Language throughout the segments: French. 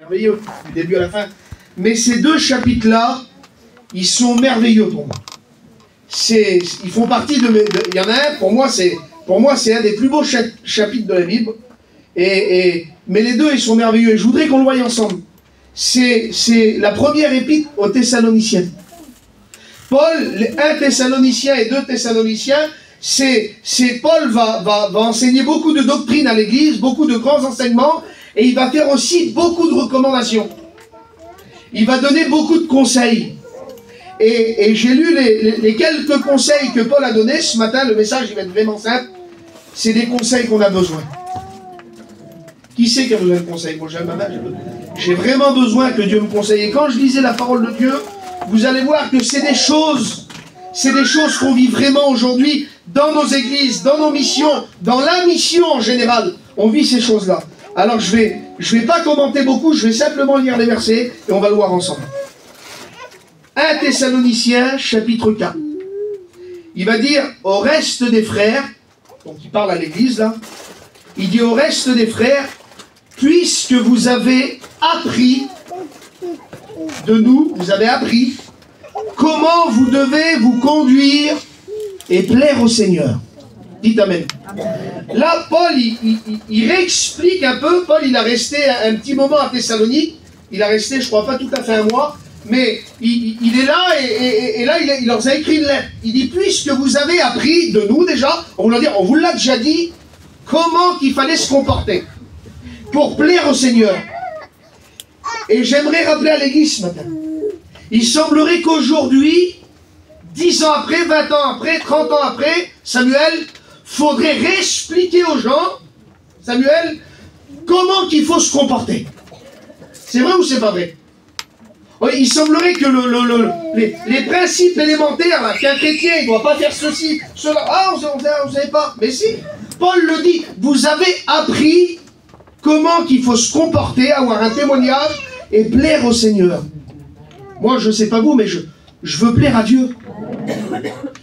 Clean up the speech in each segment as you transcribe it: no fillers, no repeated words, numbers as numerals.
merveilleux, du début à la fin. Mais ces deux chapitres-là, ils sont merveilleux pour moi. Ils font partie de mes... Il y en a un, pour moi, c'est un des plus beaux chapitres de la Bible. Mais les deux, ils sont merveilleux. Et je voudrais qu'on le voie ensemble. C'est la première épître aux Thessaloniciens. Paul, 1 Thessalonicien et 2 Thessaloniciens, Paul va enseigner beaucoup de doctrines à l'Église, beaucoup de grands enseignements, et il va faire aussi beaucoup de recommandations. Il va donner beaucoup de conseils. Et j'ai lu les quelques conseils que Paul a donnés ce matin. Le message, il va être vraiment simple. C'est des conseils qu'on a besoin. Qui c'est qui a besoin de conseils? Moi, j'ai vraiment besoin que Dieu me conseille. Et quand je lisais la parole de Dieu, vous allez voir que c'est des choses qu'on vit vraiment aujourd'hui dans nos églises, dans nos missions, dans la mission en général. On vit ces choses-là. Alors je vais pas commenter beaucoup, je vais simplement lire les versets et on va le voir ensemble. 1 Thessaloniciens, chapitre 4. Il va dire au reste des frères, donc il parle à l'église là, il dit au reste des frères, puisque vous avez appris de nous, vous avez appris comment vous devez vous conduire et plaire au Seigneur. Dites Amen. Là, Paul, il réexplique un peu. Paul, il a resté un petit moment à Thessalonique. Il a resté, je crois, pas tout à fait un mois. Mais il est là, et là, il leur a écrit une lettre. Il dit, puisque vous avez appris de nous déjà, on vous l'a déjà dit, comment qu'il fallait se comporter pour plaire au Seigneur. Et j'aimerais rappeler à l'église ce matin. Il semblerait qu'aujourd'hui, 10 ans après, 20 ans après, 30 ans après, Samuel, faudrait réexpliquer aux gens, Samuel, comment qu'il faut se comporter. C'est vrai ou c'est pas vrai? Oui, il semblerait que les principes élémentaires, qu'un chrétien ne doit pas faire ceci, cela, ah, on ne savait pas. Mais si, Paul le dit, vous avez appris comment qu'il faut se comporter, avoir un témoignage et plaire au Seigneur. Moi, je ne sais pas vous, mais je veux plaire à Dieu.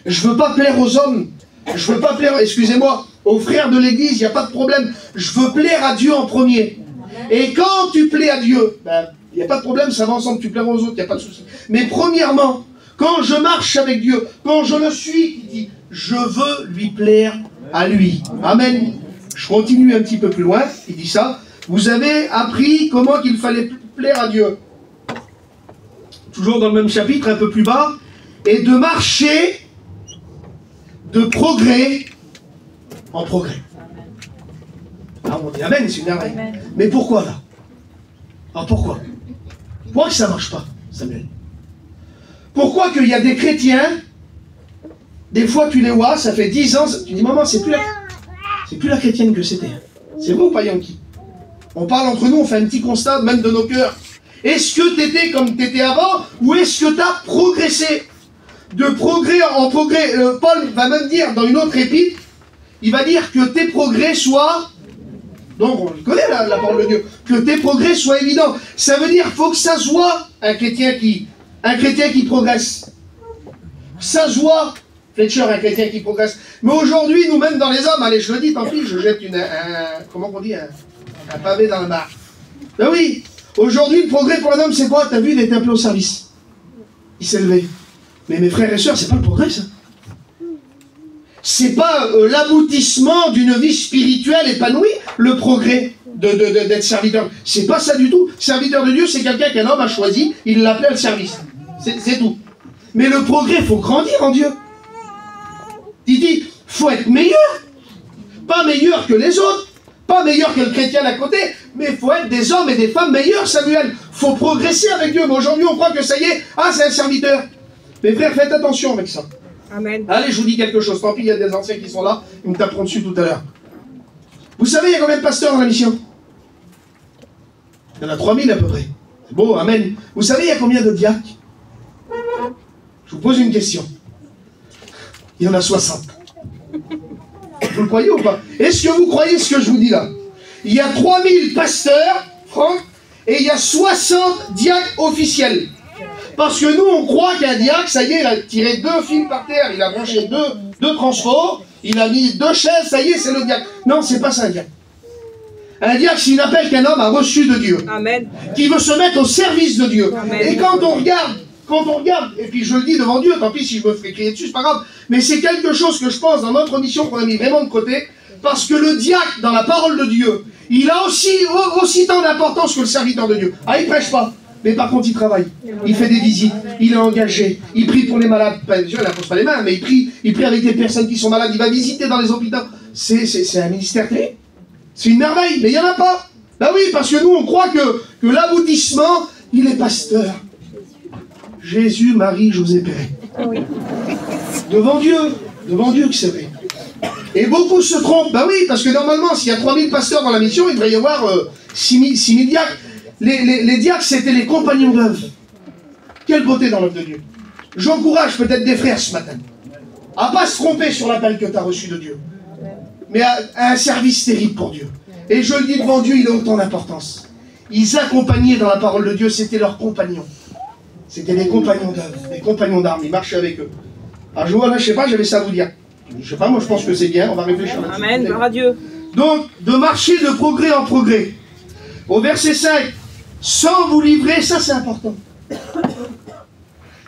Je ne veux pas plaire aux hommes. Je ne veux pas plaire, excusez-moi, aux frères de l'église, il n'y a pas de problème. Je veux plaire à Dieu en premier. Et quand tu plais à Dieu, il n'y a pas de problème, ça va ensemble, tu plairas aux autres, il n'y a pas de souci. Mais premièrement, quand je marche avec Dieu, quand je le suis, il dit, je veux lui plaire à lui. Amen. Je continue un petit peu plus loin, il dit ça. Vous avez appris comment qu'il fallait plaire à Dieu. Toujours dans le même chapitre, un peu plus bas. Et de marcher de progrès en progrès. Ah, on dit Amen, c'est une merveille. Mais pourquoi là? Alors pourquoi? Pourquoi que ça ne marche pas, Samuel? Pourquoi qu'il y a des chrétiens, des fois tu les vois, ça fait 10 ans, tu dis maman, c'est plus la chrétienne que c'était. C'est vrai ou pas, Yankee? On parle entre nous, on fait un petit constat, même de nos cœurs. Est-ce que tu étais comme tu étais avant, ou est-ce que tu as progressé? De progrès en progrès. Paul va même dire dans une autre épître, il va dire que tes progrès soient, donc on connaît la parole de Dieu, que tes progrès soient évidents. Ça veut dire qu'il faut que ça se voit un chrétien qui progresse. Ça se voit, Fletcher, un chrétien qui progresse. Mais aujourd'hui, nous-mêmes dans les hommes, allez, je le dis, tant pis, je jette un pavé dans la mare. Ben oui, aujourd'hui, le progrès pour un homme, c'est quoi? T'as vu, il est appelé au service. Il s'est levé. Mais mes frères et sœurs, c'est pas le progrès, ça. C'est pas l'aboutissement d'une vie spirituelle épanouie, le progrès d'être serviteur. C'est pas ça du tout. Serviteur de Dieu, c'est quelqu'un qu'un homme a choisi, il l'appelait le service. C'est tout. Mais le progrès, il faut grandir en Dieu. Il dit, faut être meilleur. Pas meilleur que les autres, pas meilleur que le chrétien d'à côté, mais il faut être des hommes et des femmes meilleurs, Samuel. Faut progresser avec Dieu. Mais aujourd'hui, on croit que ça y est, c'est un serviteur. Mes frères, faites attention avec ça. Amen. Allez, je vous dis quelque chose. Tant pis, il y a des anciens qui sont là. Ils me taperont dessus tout à l'heure. Vous savez, il y a combien de pasteurs dans la mission? Il y en a 3000 à peu près. C'est beau, amen. Vous savez, il y a combien de diacres? Je vous pose une question. Il y en a 60. Vous le croyez ou pas? Est-ce que vous croyez ce que je vous dis là? Il y a 3000 pasteurs, Franck, et il y a 60 diacres officiels. Parce que nous, on croit qu'un diacre, ça y est, il a tiré 2 fils par terre, il a branché deux transforts, il a mis 2 chaises, ça y est, c'est le diacre. Non, c'est pas ça un diacre. Un diacre, c'est une appel qu'un homme a reçu de Dieu. Amen. Qui veut se mettre au service de Dieu. Amen. Et quand on regarde, et puis je le dis devant Dieu, tant pis si je me fais crier dessus, c'est pas grave, mais c'est quelque chose que je pense dans notre mission qu'on a mis vraiment de côté, parce que le diacre, dans la parole de Dieu, il a aussi tant d'importance que le serviteur de Dieu. Ah, il prêche pas, mais par contre il travaille, il fait des visites, il est engagé, il prie pour les malades, il n'impose pas les mains, mais il prie avec des personnes qui sont malades, il va visiter dans les hôpitaux. C'est un ministère terrible. C'est une merveille, mais il n'y en a pas. Ben oui, parce que nous, on croit que l'aboutissement, il est pasteur. Jésus, Marie, José, Péret. Oui. Devant Dieu que c'est vrai. Et beaucoup se trompent. Ben oui, parce que normalement, s'il y a 3000 pasteurs dans la mission, il devrait y avoir 6000 diacres. Les diacres, c'était les compagnons d'œuvre. Quelle beauté dans l'œuvre de Dieu. J'encourage peut-être des frères ce matin à ne pas se tromper sur l'appel que tu as reçu de Dieu, mais à un service terrible pour Dieu. Et je le dis devant Dieu, il a autant d'importance. Ils accompagnaient dans la parole de Dieu, c'était leurs compagnons. C'était des compagnons d'œuvre, des compagnons d'armes, ils marchaient avec eux. Alors je vois là, je sais pas, j'avais ça à vous dire. Je sais pas, moi je pense que c'est bien, on va réfléchir là-dessus. Amen, gloire à Dieu. Donc, de marcher de progrès en progrès. Au verset 5, sans vous livrer, ça c'est important.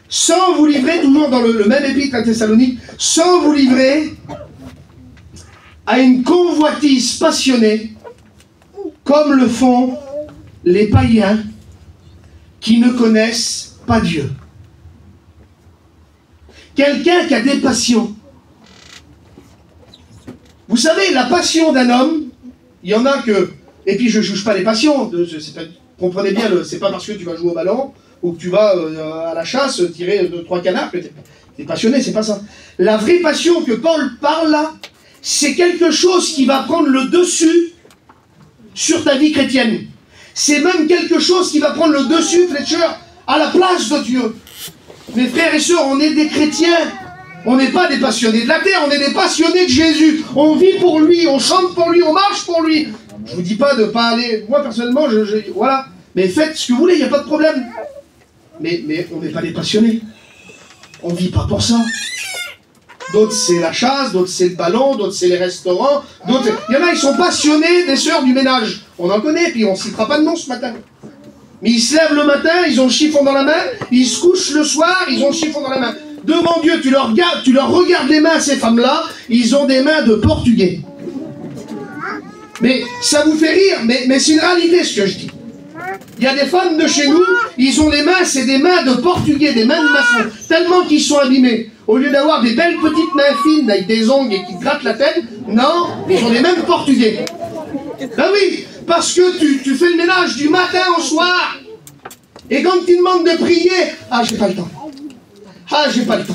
Sans vous livrer, toujours dans le même épître à Thessalonique, sans vous livrer à une convoitise passionnée, comme le font les païens qui ne connaissent pas Dieu. Quelqu'un qui a des passions. Vous savez, la passion d'un homme, il y en a que... Et puis je ne juge pas les passions, comprenez bien, c'est pas parce que tu vas jouer au ballon ou que tu vas à la chasse tirer 2-3 canards que tu es passionné, c'est pas ça. La vraie passion que Paul parle là, c'est quelque chose qui va prendre le dessus sur ta vie chrétienne. C'est même quelque chose qui va prendre le dessus, Fletcher, à la place de Dieu. Mes frères et sœurs, on est des chrétiens. On n'est pas des passionnés de la terre, on est des passionnés de Jésus. On vit pour lui, on chante pour lui, on marche pour lui. Je ne vous dis pas de ne pas aller... Moi, personnellement, voilà. Mais faites ce que vous voulez, il n'y a pas de problème. Mais on n'est pas des passionnés. On ne vit pas pour ça. D'autres, c'est la chasse, d'autres, c'est le ballon, d'autres, c'est les restaurants. D'autres... Il y en a, ils sont passionnés des sœurs du ménage. On en connaît, puis on ne citera pas de nom ce matin. Mais ils se lèvent le matin, ils ont le chiffon dans la main. Ils se couchent le soir, ils ont le chiffon dans la main. Devant Dieu, tu leur regardes les mains, ces femmes-là, ils ont des mains de Portugais. Mais ça vous fait rire, mais c'est une réalité ce que je dis. Il y a des femmes de chez nous, ils ont les mains, c'est des mains de Portugais, des mains de maçons, tellement qu'ils sont abîmés. Au lieu d'avoir des belles petites mains fines avec des ongles et qui grattent la tête, non, ils ont les mêmes Portugais. Ben oui, parce que tu fais le ménage du matin au soir. Et quand tu demandes de prier, ah, j'ai pas le temps. Ah, j'ai pas le temps.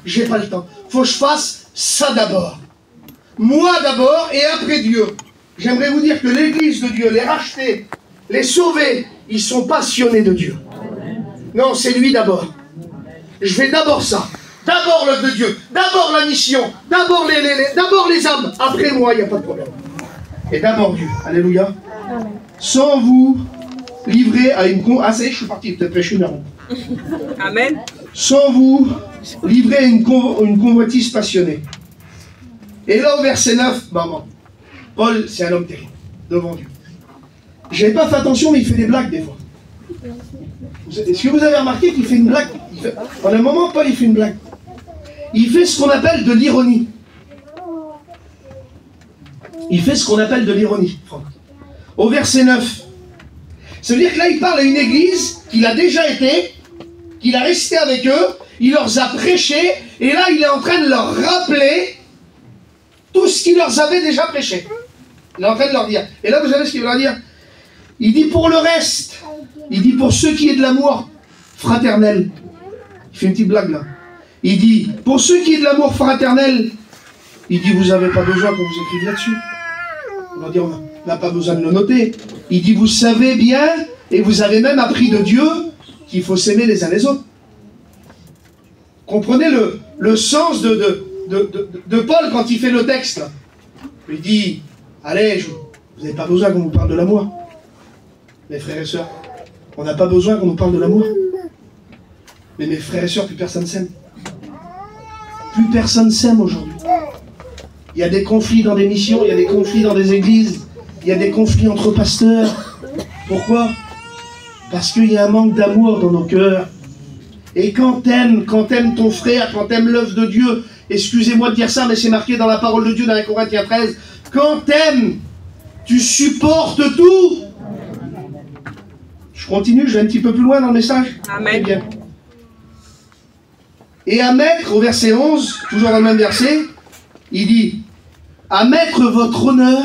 J'ai pas le temps. Faut que je fasse ça d'abord. Moi d'abord et après Dieu. J'aimerais vous dire que l'église de Dieu, les rachetés, les sauvés, ils sont passionnés de Dieu. Non, c'est lui d'abord. Je fais d'abord ça. D'abord l'œuvre de Dieu. D'abord la mission. D'abord les âmes. Après moi, il n'y a pas de problème. Et d'abord Dieu. Alléluia. Sans vous livrer à une... Ah, ça y est, je suis parti. Peut-être prêcher une heure. Amen. Sans vous livrer à une convoitise passionnée. Et là, au verset 9, maman, Paul, c'est un homme terrible, devant Dieu. J'avais pas fait attention, mais il fait des blagues des fois. Est-ce que vous avez remarqué qu'il fait une blague? En un moment, Paul, il fait une blague. Il fait ce qu'on appelle de l'ironie. Il fait ce qu'on appelle de l'ironie, Franck. Au verset 9. Ça veut dire que là, il parle à une église qu'il a déjà été, qu'il a resté avec eux, il leur a prêché, et là, il est en train de leur rappeler tout ce qu'il leur avait déjà prêché. Il est en train de leur dire. Et là, vous savez ce qu'il va leur dire? Il dit pour le reste, il dit pour ceux qui est de l'amour fraternel. Il fait une petite blague là. Il dit, pour ceux qui est de l'amour fraternel, il dit, vous n'avez pas besoin qu'on vous écrive là-dessus. On va dire, on n'a pas besoin de le noter. Il dit, vous savez bien, et vous avez même appris de Dieu, qu'il faut s'aimer les uns les autres. Comprenez le sens de Paul quand il fait le texte. Là. Il dit, allez, vous n'avez pas besoin qu'on vous parle de l'amour. Mes frères et sœurs, on n'a pas besoin qu'on nous parle de l'amour. Mais mes frères et sœurs, plus personne s'aime. Plus personne s'aime aujourd'hui. Il y a des conflits dans des missions, il y a des conflits dans des églises, il y a des conflits entre pasteurs. Pourquoi? Parce qu'il y a un manque d'amour dans nos cœurs. Et quand t'aimes ton frère, quand t'aimes l'œuvre de Dieu, excusez-moi de dire ça, mais c'est marqué dans la parole de Dieu dans 1 Corinthiens 13, quand t'aimes, tu supportes tout. Je continue, je vais un petit peu plus loin dans le message. Amen. Bien. Et à mettre, au verset 11, toujours dans le même verset, il dit, à mettre votre honneur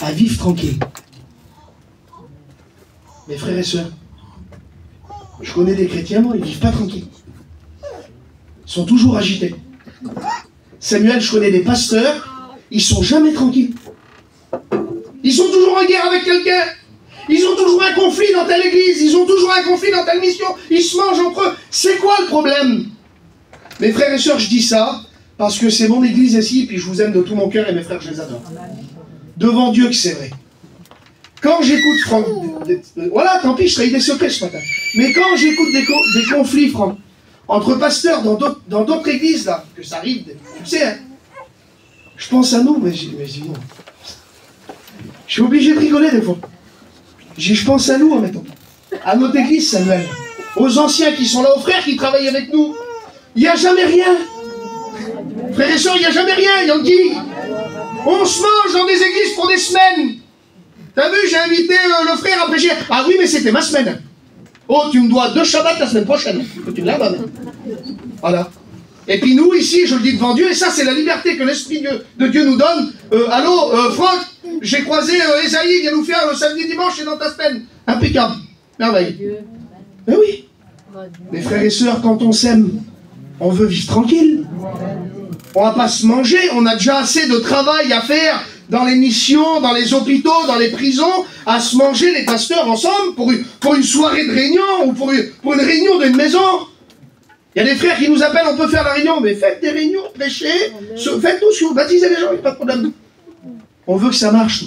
à vivre tranquille. Mes frères et sœurs, je connais des chrétiens, moi, ils ne vivent pas tranquilles. Ils sont toujours agités. Samuel, je connais des pasteurs, ils sont jamais tranquilles. Ils sont toujours en guerre avec quelqu'un. Ils ont toujours un conflit dans telle église. Ils ont toujours un conflit dans telle mission. Ils se mangent entre eux. C'est quoi le problème? Mes frères et sœurs, je dis ça parce que c'est mon église ici, puis je vous aime de tout mon cœur et mes frères, je les adore. Devant Dieu que c'est vrai. Quand j'écoute Franck, voilà, tant pis, je trahis des secrets ce matin. Mais quand j'écoute des conflits, Franck, entre pasteurs dans d'autres églises, là, que ça arrive, tu sais, hein, je pense à nous, mais je dis non. Je suis obligé de rigoler des fois. Je pense à nous, admettons. À notre église, Samuel. Aux anciens qui sont là, aux frères qui travaillent avec nous. Il n'y a jamais rien. Frères et sœurs, il n'y a jamais rien, Yankee. On se mange dans des églises pour des semaines. T'as vu, j'ai invité le frère à prêcher. Ah oui, mais c'était ma semaine. Oh, tu me dois 2 Shabbats la semaine prochaine. Tu me la donnes. Voilà. Et puis nous, ici, je le dis devant Dieu, et ça, c'est la liberté que l'Esprit de Dieu nous donne. Allô, Franck, j'ai croisé Esaïe, il vient nous faire le samedi dimanche et dans ta semaine. Impeccable. Merveille. Mais oui. Mes frères et sœurs, quand on s'aime, on veut vivre tranquille. On va pas se manger, on a déjà assez de travail à faire dans les missions, dans les hôpitaux, dans les prisons, à se manger les pasteurs ensemble pour une soirée de réunion ou pour une réunion d'une maison. Il y a des frères qui nous appellent, on peut faire la réunion, mais faites des réunions, prêchez, faites tout ce que vous baptisez les gens, il n'y a pas de problème. On veut que ça marche.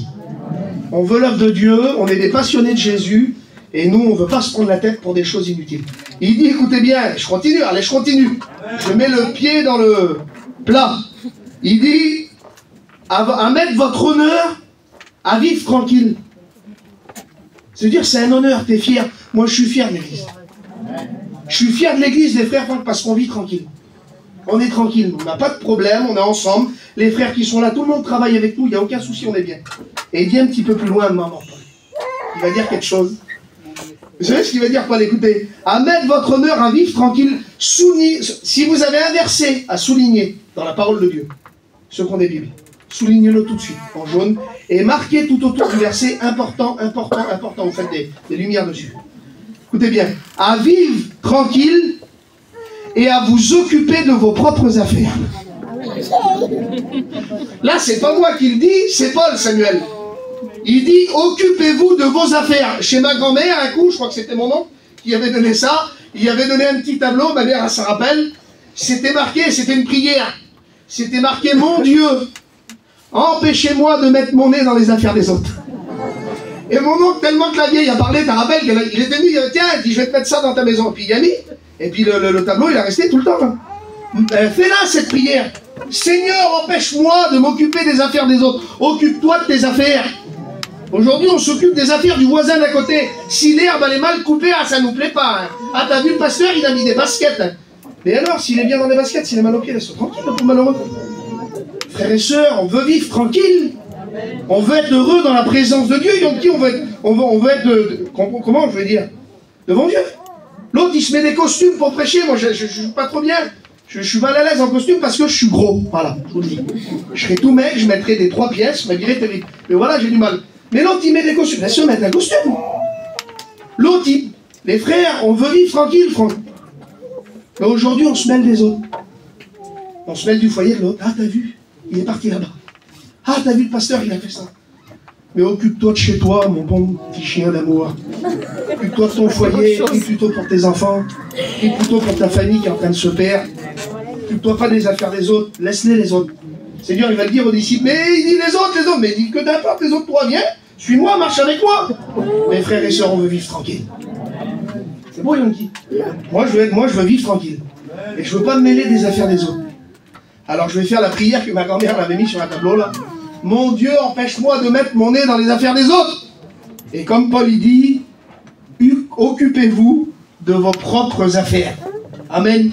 On veut l'œuvre de Dieu, on est des passionnés de Jésus, et nous, on ne veut pas se prendre la tête pour des choses inutiles. Il dit, écoutez bien, je continue, allez, je continue. Je mets le pied dans le plat. Il dit, à mettre votre honneur à vivre tranquille. C'est-à-dire, c'est un honneur, t'es fier. Moi, je suis fier de l'église. Je suis fier de l'église, les frères, parce qu'on vit tranquille. On est tranquille, on n'a pas de problème, on est ensemble. Les frères qui sont là, tout le monde travaille avec nous, il n'y a aucun souci, on est bien. Et il dit un petit peu plus loin de maman. Il va dire quelque chose. Vous savez ce qu'il va dire, Paul? Écoutez, à mettre votre honneur à vivre tranquille, si vous avez un verset à souligner dans la parole de Dieu, ceux qui ont des Bibles, soulignez-le tout de suite, en jaune, et marquez tout autour du verset important, vous faites des lumières dessus. Écoutez bien, à vivre tranquille et à vous occuper de vos propres affaires. Là, c'est pas moi qui le dis, c'est Paul, Samuel. Il dit, occupez-vous de vos affaires. Chez ma grand-mère, un coup, je crois que c'était mon oncle qui avait donné ça, il avait donné un petit tableau, ma mère, elle s'en rappelle, c'était marqué, c'était une prière, c'était marqué, mon Dieu, empêchez-moi de mettre mon nez dans les affaires des autres. Et mon oncle, tellement que la vieille a parlé, t'as rappelé, il était venu, il a dit, tiens, il dit, je vais te mettre ça dans ta maison. Et puis il a mis, et puis le tableau, il a resté tout le temps. Là. Fais-la, cette prière. Seigneur, empêche-moi de m'occuper des affaires des autres. Occupe-toi de tes affaires. Aujourd'hui, on s'occupe des affaires du voisin d'à côté. Si l'herbe, elle est mal coupée, ah, ça nous plaît pas. Hein. Ah, t'as vu le pasteur, il a mis des baskets. Hein. Mais alors, s'il est bien dans des baskets, s'il est mal au pied, laisse-le tranquille, le malheureux. Frères et sœurs, on veut vivre tranquille. On veut être heureux dans la présence de Dieu. Donc, on veut être comment je veux dire, devant Dieu. L'autre, il se met des costumes pour prêcher. Moi, je suis pas trop bien. Je suis mal à l'aise en costume parce que je suis gros. Voilà, je vous le dis. Je serais tout mec, je mettrais des 3 pièces, je m'habillerais terrible. Mais voilà, j'ai du mal. Mais l'autre, il met des costumes. Laisse-le mettre un costume. L'autre, les frères, on veut vivre tranquille, Franck. Mais aujourd'hui, on se mêle des autres. On se mêle du foyer de l'autre. Ah, t'as vu? Il est parti là-bas. Ah, t'as vu le pasteur, il a fait ça. Mais occupe-toi de chez toi, mon bon petit chien d'amour. Occupe-toi de ton foyer, prie plutôt pour tes enfants, prie plutôt pour ta famille qui est en train de se perdre. Occupe-toi pas des affaires des autres, laisse-les les autres. Seigneur, il va le dire aux disciples, mais il dit les autres, mais il dit que n'importe les autres, toi, viens, suis-moi, marche avec moi. Mes frères et sœurs, on veut vivre tranquille. C'est beau, Yonki. Moi, je veux vivre tranquille. Et je veux pas me mêler des affaires des autres. Alors, je vais faire la prière que ma grand-mère m'avait mise sur un tableau, là. mon Dieu, empêche-moi de mettre mon nez dans les affaires des autres. Et comme Paul il dit, occupez-vous de vos propres affaires. Amen.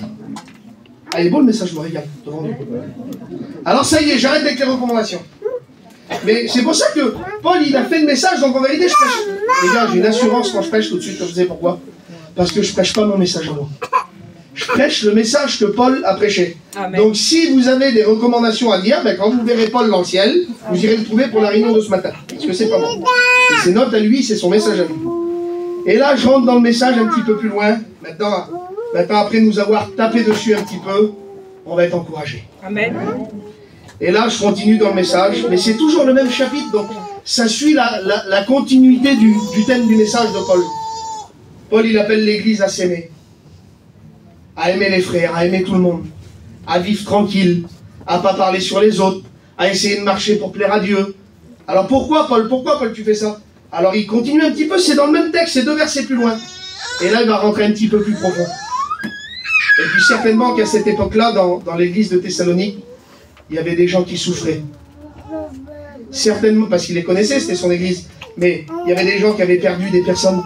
Ah, il est beau le message, je me régale devant nous. Alors ça y est, j'arrête avec les recommandations. Mais c'est pour ça que Paul, il a fait le message, donc en vérité, je prêche. Les gars, j'ai une assurance quand je prêche tout de suite, vous savez pourquoi? Parce que je prêche pas mon message à moi. Je prêche le message que Paul a prêché. Amen. Donc si vous avez des recommandations à dire, ben, quand vous verrez Paul dans le ciel, vous irez le trouver pour la réunion de ce matin. Parce que c'est pas moi. Et ses notes à lui, c'est son message à lui. Et là, je rentre dans le message un petit peu plus loin. Maintenant, après nous avoir tapé dessus un petit peu, on va être encouragé. Amen. Et là, je continue dans le message, mais c'est toujours le même chapitre, donc ça suit la continuité du thème du message de Paul. Paul, il appelle l'Église à s'aimer, à aimer les frères, à aimer tout le monde, à vivre tranquille, à ne pas parler sur les autres, à essayer de marcher pour plaire à Dieu. Alors pourquoi Paul, tu fais ça? Alors il continue un petit peu, c'est dans le même texte, c'est 2 versets plus loin. Et là, il va rentrer un petit peu plus profond. Et puis certainement qu'à cette époque-là, dans l'église de Thessalonique, il y avait des gens qui souffraient. Certainement, parce qu'il les connaissait, c'était son église. Mais il y avait des gens qui avaient perdu des personnes.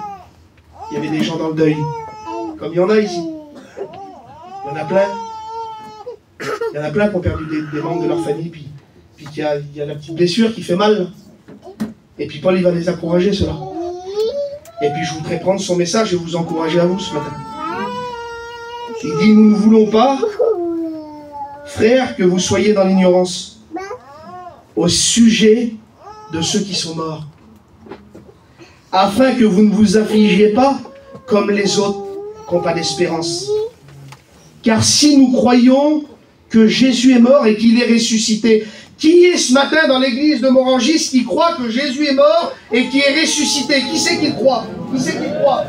Il y avait des gens dans le deuil. Comme il y en a ici. Il y en a plein. Il y en a plein qui ont perdu des membres de leur famille. Puis il y a la petite blessure qui fait mal. Et puis Paul, il va les encourager, ceux-là. Et puis je voudrais prendre son message et vous encourager à vous ce matin. Il dit, nous ne voulons pas, frères, que vous soyez dans l'ignorance au sujet de ceux qui sont morts, afin que vous ne vous affligiez pas comme les autres qui n'ont pas d'espérance. Car si nous croyons que Jésus est mort et qu'il est ressuscité, qui est ce matin dans l'église de Morangis qui croit que Jésus est mort et qui est ressuscité? Qui c'est qui croit? Qui c'est qui croit?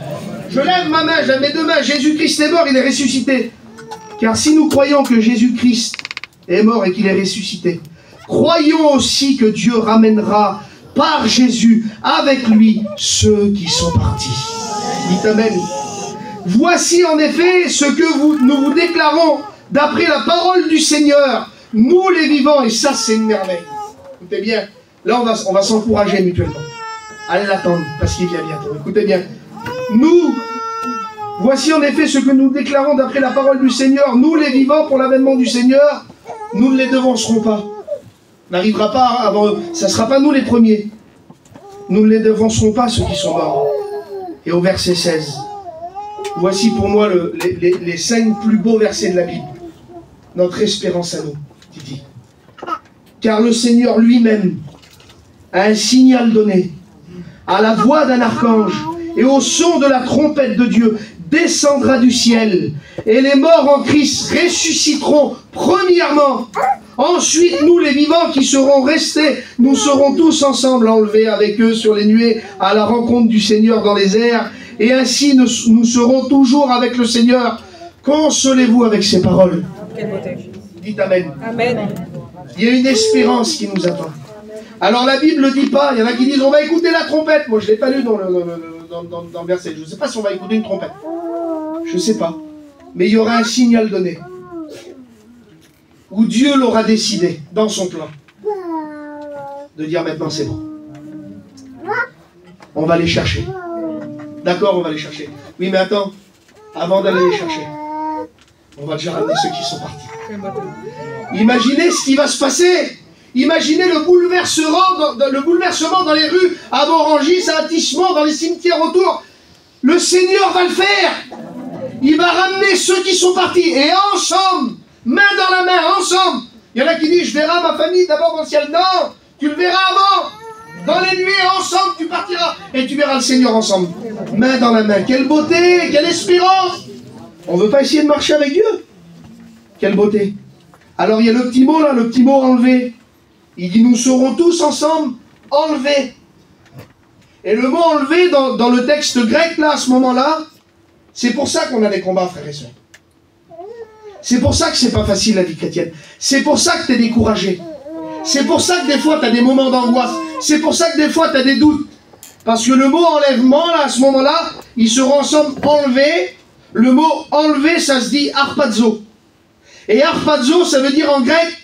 Je lève ma main, je lève mes 2 mains. Jésus-Christ est mort, il est ressuscité. Car si nous croyons que Jésus-Christ est mort et qu'il est ressuscité, croyons aussi que Dieu ramènera par Jésus avec lui ceux qui sont partis. Dites Amen. Voici en effet ce que nous vous déclarons d'après la parole du Seigneur, nous les vivants, et ça c'est une merveille. Écoutez bien, là on va s'encourager mutuellement. Allez l'attendre, parce qu'il vient bientôt. Écoutez bien. Nous, voici en effet ce que nous déclarons d'après la parole du Seigneur, nous les vivants pour l'avènement du Seigneur, nous ne les devancerons pas. N'arrivera pas avant eux. Ça ne sera pas nous les premiers. Nous ne les devancerons pas ceux qui sont morts. Et au verset 16, voici pour moi les 5 plus beaux versets de la Bible. Notre espérance à nous, il dit. Car le Seigneur lui-même a un signal donné, à la voix d'un archange, et au son de la trompette de Dieu, descendra du ciel, et les morts en Christ ressusciteront premièrement. Ensuite, nous les vivants qui serons restés, nous serons tous ensemble enlevés avec eux sur les nuées à la rencontre du Seigneur dans les airs, et ainsi nous serons toujours avec le Seigneur. Consolez-vous avec ces paroles. Dites Amen. Amen. Il y a une espérance qui nous attend. Alors la Bible ne dit pas, il y en a qui disent on va écouter la trompette. Moi je ne l'ai pas lu dans le verset. Je ne sais pas si on va écouter une trompette. Je ne sais pas. Mais il y aura un signal donné. Où Dieu l'aura décidé dans son plan. De dire maintenant c'est bon. On va les chercher. D'accord, on va les chercher. Oui mais attends, avant d'aller les chercher, on va déjà ramener ceux qui sont partis. Imaginez ce qui va se passer. Imaginez le bouleversement dans les rues, à Morangis, à Attissement, dans les cimetières autour. Le Seigneur va le faire. Il va ramener ceux qui sont partis. Et ensemble, main dans la main, ensemble. Il y en a qui disent, je verrai ma famille d'abord dans le ciel. Non, tu le verras avant. Dans les nuées, ensemble, tu partiras. Et tu verras le Seigneur ensemble. Main dans la main. Quelle beauté, quelle espérance. On ne veut pas essayer de marcher avec Dieu. Quelle beauté. Alors il y a le petit mot là, le petit mot enlevé. Il dit nous serons tous ensemble enlevés. Et le mot enlevé dans le texte grec là, à ce moment-là, c'est pour ça qu'on a des combats, frères et sœurs. C'est pour ça que c'est pas facile la vie chrétienne. C'est pour ça que tu es découragé. C'est pour ça que des fois tu as des moments d'angoisse. C'est pour ça que des fois tu as des doutes. Parce que le mot enlèvement là, à ce moment-là, ils seront ensemble enlevés. Le mot enlevé, ça se dit harpazo. Et harpazo, ça veut dire en grec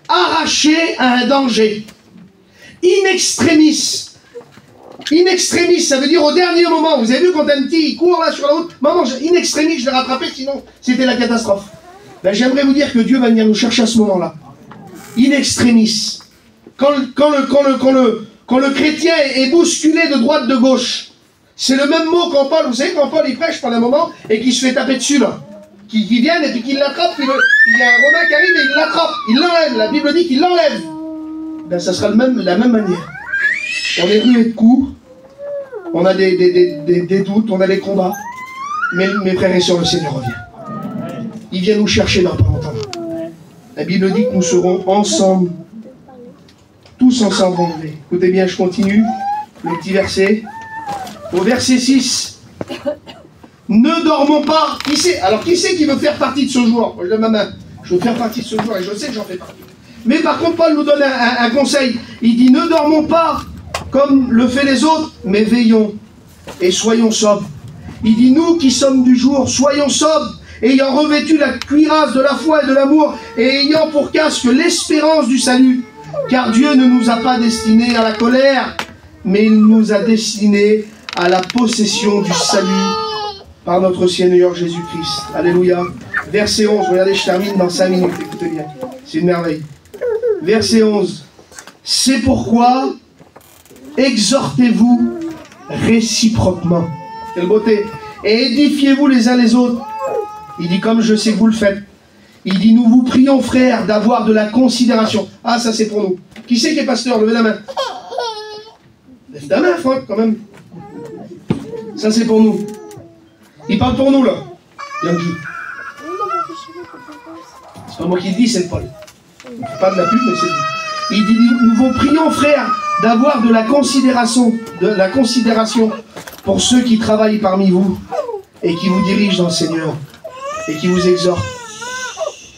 arraché à un danger. In extremis. In extremis, ça veut dire au dernier moment. Vous avez vu quand un petit il court là sur la route, maman, in extremis, je l'ai rattrapé, sinon c'était la catastrophe. Ben, j'aimerais vous dire que Dieu va venir nous chercher à ce moment-là. In extremis. Quand le chrétien est bousculé de droite, de gauche, c'est le même mot quand Paul, vous savez, quand Paul il prêche pendant un moment et qu'il se fait taper dessus là. Qui viennent et puis qu'il l'attrape, il y a un Romain qui arrive et il l'attrape, il l'enlève, la Bible dit qu'il l'enlève. Ben ça sera la même manière. On est rué de coups, on a des doutes, on a des combats, mais mes frères et sœurs, le Seigneur revient. Il vient nous chercher dans pas longtemps. La Bible dit que nous serons ensemble, tous ensemble enlevés. Écoutez bien, je continue, le petit verset. Au verset 6. Ne dormons pas. Qui c'est qui veut faire partie de ce jour? Moi, je donne ma main. Je veux faire partie de ce jour et je sais que j'en fais partie. Mais par contre, Paul nous donne un conseil. Il dit, ne dormons pas comme le fait les autres, mais veillons et soyons sobres. Il dit, nous qui sommes du jour, soyons sobres, ayant revêtu la cuirasse de la foi et de l'amour, et ayant pour casque l'espérance du salut. Car Dieu ne nous a pas destinés à la colère, mais il nous a destinés à la possession du salut par notre Seigneur Jésus-Christ. Alléluia. Verset 11, regardez, je termine dans 5 minutes, écoutez bien, c'est une merveille. Verset 11, c'est pourquoi exhortez-vous réciproquement. Quelle beauté. Et édifiez-vous les uns les autres. Il dit, comme je sais que vous le faites. Il dit, nous vous prions, frères, d'avoir de la considération. Ah, ça c'est pour nous. Qui c'est qui est pasteur? Levez la main. Lève ta main, Franck, quand même. Ça c'est pour nous. Il parle pour nous, là. Yankee. C'est pas moi qui le dis, c'est Paul. Il ne fait pas de la pub, mais c'est lui. Il dit, nous vous prions, frères, d'avoir de la considération pour ceux qui travaillent parmi vous et qui vous dirigent dans le Seigneur et qui vous exhortent.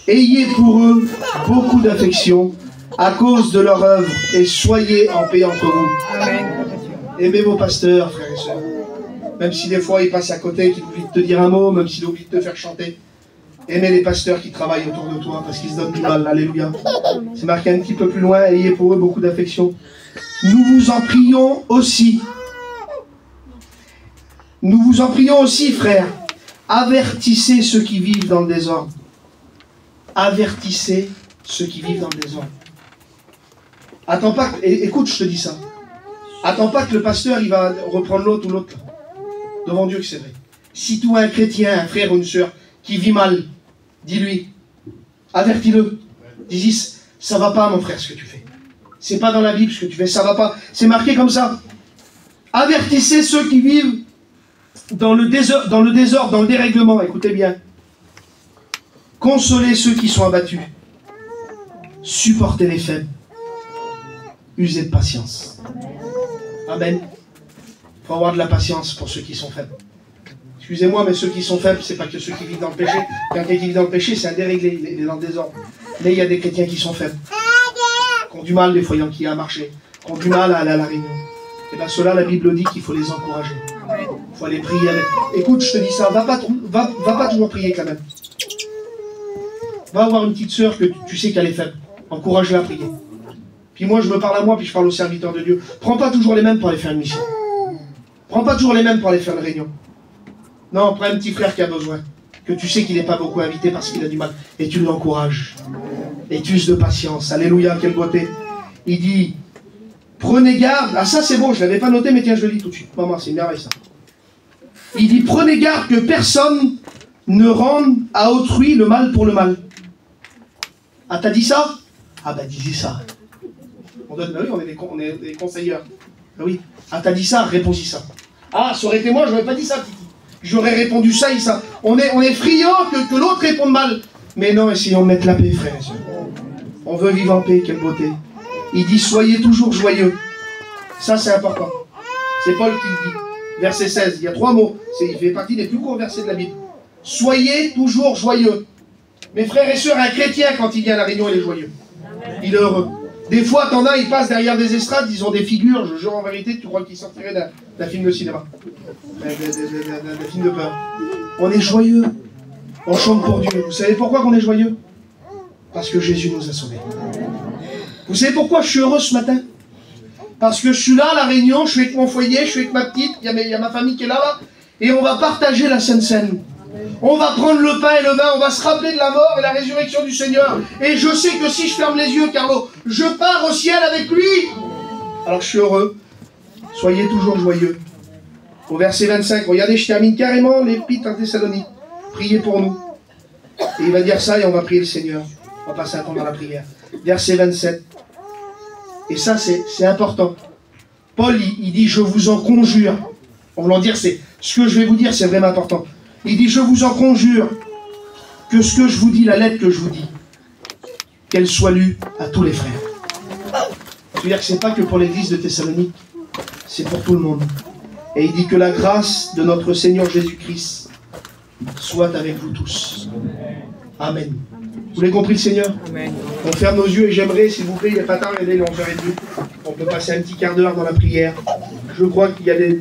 Ayez pour eux beaucoup d'affection à cause de leur œuvre et soyez en paix entre vous. Amen. Aimez vos pasteurs, frères et sœurs. Même si des fois ils passent à côté, qu'ils oublient de te dire un mot, même s'ils oublient de te faire chanter. Aimez les pasteurs qui travaillent autour de toi parce qu'ils se donnent du mal. Alléluia. C'est marqué un petit peu plus loin. Ayez pour eux beaucoup d'affection. Nous vous en prions aussi. Nous vous en prions aussi, frères. Avertissez ceux qui vivent dans le désordre. Avertissez ceux qui vivent dans le désordre. Attends pas, écoute, je te dis ça. Attends pas que le pasteur il va reprendre l'autre ou l'autre. Devant Dieu que c'est vrai. Si tu as un chrétien, un frère ou une sœur qui vit mal, dis-lui, avertis-le. Dis-y, ça va pas mon frère ce que tu fais. C'est pas dans la Bible ce que tu fais, ça va pas. C'est marqué comme ça. Avertissez ceux qui vivent dans le désordre, dans le dérèglement. Écoutez bien. Consolez ceux qui sont abattus. Supportez les faibles. Usez de patience. Amen. Il faut avoir de la patience pour ceux qui sont faibles. Excusez-moi, mais ceux qui sont faibles, c'est pas que ceux qui vivent dans le péché. Quelqu'un qui vit dans le péché, c'est un déréglé, il est dans le désordre. Mais il y a des chrétiens qui sont faibles. Qui ont du mal, des fois, qui a marché. Qui ont du mal à aller à la réunion. Et bien ceux-là, la Bible dit qu'il faut les encourager. Il faut aller prier avec. Écoute, je te dis ça, va pas toujours prier quand même. Va avoir une petite sœur que tu sais qu'elle est faible. Encourage-la à prier. Puis moi, je me parle à moi, puis je parle aux serviteurs de Dieu. Prends pas toujours les mêmes pour aller faire une mission. Prends pas toujours les mêmes pour aller faire une réunion. Non, prends un petit frère qui a besoin. Que tu sais qu'il n'est pas beaucoup invité parce qu'il a du mal. Et tu l'encourages. Et tu uses de patience. Alléluia, quelle beauté. Il dit, prenez garde. Ah ça c'est bon, je ne l'avais pas noté, mais tiens, je le lis tout de suite. Maman, c'est une merveille ça. Il dit, prenez garde que personne ne rende à autrui le mal pour le mal. Ah, t'as dit ça? Ah bah disais ça. On donne, bah oui, on est des conseilleurs. Bah oui. Ah, t'as dit ça, réponds-y ça. Ah, ça aurait été moi, j'aurais pas dit ça, Titi. J'aurais répondu ça et ça. On est friand que l'autre réponde mal. Mais non, essayons de mettre la paix, frères et sœurs. On veut vivre en paix, quelle beauté. Il dit, soyez toujours joyeux. Ça, c'est important. C'est Paul qui le dit. Verset 16, il y a 3 mots. Il fait partie des plus courts versets de la Bible. Soyez toujours joyeux. Mes frères et sœurs, un chrétien, quand il vient à la réunion, il est joyeux. Il est heureux. Des fois, t'en as, ils passent derrière des estrades, ils ont des figures, je jure en vérité, tu crois qu'ils sortiraient d'un film de cinéma. D'un film de peur. On est joyeux. On chante pour Dieu. Vous savez pourquoi qu'on est joyeux? Parce que Jésus nous a sauvés. Vous savez pourquoi je suis heureux ce matin? Parce que je suis là à la Réunion, je suis avec mon foyer, je suis avec ma petite, il y a ma famille qui est là, et on va partager la Sainte Seine. On va prendre le pain et le vin, on va se rappeler de la mort et la résurrection du Seigneur. Et je sais que si je ferme les yeux, Carlo, je pars au ciel avec lui. Alors je suis heureux. Soyez toujours joyeux. Au verset 25, regardez, je termine carrément l'épître à Thessalonique. Priez pour nous. Et il va dire ça et on va prier le Seigneur. On va passer un temps dans la prière. Verset 27. Et ça, c'est important. Paul, il dit, je vous en conjure. En voulant dire, ce que je vais vous dire, c'est vraiment important. Il dit, je vous en conjure, que ce que je vous dis, la lettre que je vous dis, qu'elle soit lue à tous les frères. C'est-à-dire que ce n'est pas que pour l'église de Thessalonique, c'est pour tout le monde. Et il dit que la grâce de notre Seigneur Jésus-Christ soit avec vous tous. Amen. Vous l'avez compris, le Seigneur? Amen. On ferme nos yeux et j'aimerais, s'il vous plaît, il n'est pas tard, il est 11h30. On peut passer un petit quart d'heure dans la prière. Je crois qu'il y a des